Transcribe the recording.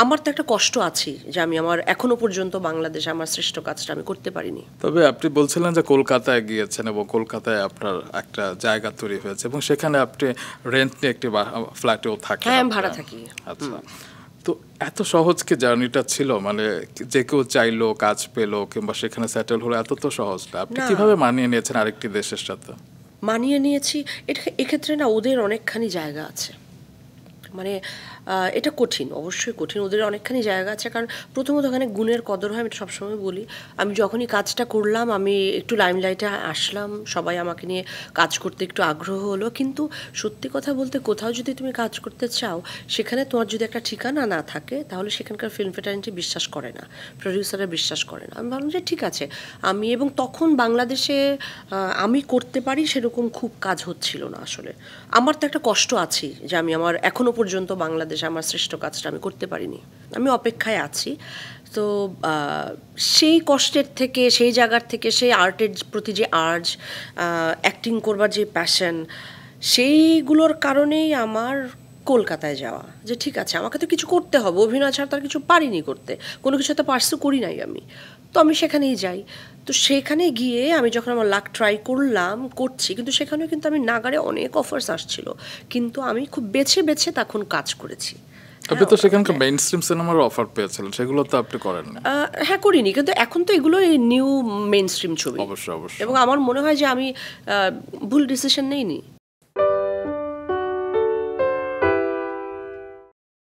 আমার তো একটা কষ্ট আছে যে আমি আমার এখনো পর্যন্ত বাংলাদেশে আমার শ্রেষ্ঠ কাজটা আমি করতে পারিনি। তবে আপনি বলছিলেন যে কলকাতায় গিয়েছেন এবং কলকাতায় আপনার একটা জায়গা তৈরি হয়েছে এবং সেখানে আপনি রেন্ট নিয়ে একটি ফ্ল্যাটেও থাকেন। হ্যাঁ, আমি ভাড়া থাকি। আচ্ছা, তো এত সহজ কি জার্নিটা ছিল? মানে যে কেউ চাইলো, কাজ পেলো কিংবা সেখানে সেটেল হলো, এত তো সহজ না। আপনি না। কিভাবে মানিয়ে নিয়েছেন আরেকটি দেশের সাথে? মানিয়ে নিয়েছি। এক্ষেত্রে না ওদের অনেকখানি জায়গা আছে। মানে এটা কঠিন, অবশ্যই কঠিন। ওদের অনেকখানি জায়গা আছে, কারণ প্রথমত ওখানে গুণের কদর হয়, আমি এটা সবসময় বলি। আমি যখনই কাজটা করলাম, আমি একটু লাইমলাইটে আসলাম, সবাই আমাকে নিয়ে কাজ করতে একটু আগ্রহ হলো। কিন্তু সত্যি কথা বলতে, কোথাও যদি তুমি কাজ করতে চাও, সেখানে তোমার যদি একটা ঠিকানা না থাকে, তাহলে সেখানকার ফিল্ম ফ্রেটার্নিটি বিশ্বাস করে না, প্রডিউসাররা বিশ্বাস করে না। আমি ভাবলাম যে ঠিক আছে, এবং তখন বাংলাদেশে আমি করতে পারি সেরকম খুব কাজ হচ্ছিল না আসলে। আমার তো একটা কষ্ট আছে যে আমি আমার এখনো পর্যন্ত বাংলাদেশে আমার শ্রেষ্ঠ কাজটা আমি করতে পারিনি। আমি অপেক্ষায় আছি। তো সেই কষ্টের থেকে, সেই জায়গার থেকে, সেই আর্টের প্রতি যে আর্জ, অ্যাক্টিং করবার যে প্যাশন, সেইগুলোর কারণেই আমার কলকাতায় যাওয়া। যে ঠিক আছে, আমাকে তো কিছু করতে হবে, অভিনয় ছাড়া তার কিছু পারিনি করতে, কোনো কিছু তো পার্সু করি নাই আমি। তো আমি সেখানেই যাই। তো সেখানে গিয়ে আমি যখন আমার লাক ট্রাই করছি, কিন্তু সেখানেও কিন্তু আমি নাগারে অনেক অফার্স আসছিল, কিন্তু আমি খুব বেছে বেছে তখন কাজ করেছি। আপনি তো সেখানকার মেইন স্ট্রিম সিনেমার অফার পেয়েছিলেন, সেগুলো তো আপনি করেননি। হ্যাঁ, করিনি, কিন্তু এখন তো এগুলো নিউ মেইন স্ট্রিম ছবি। অবশ্যই, অবশ্যই। এবং আমার মনে হয় যে আমি ভুল ডিসিশন নেইনি।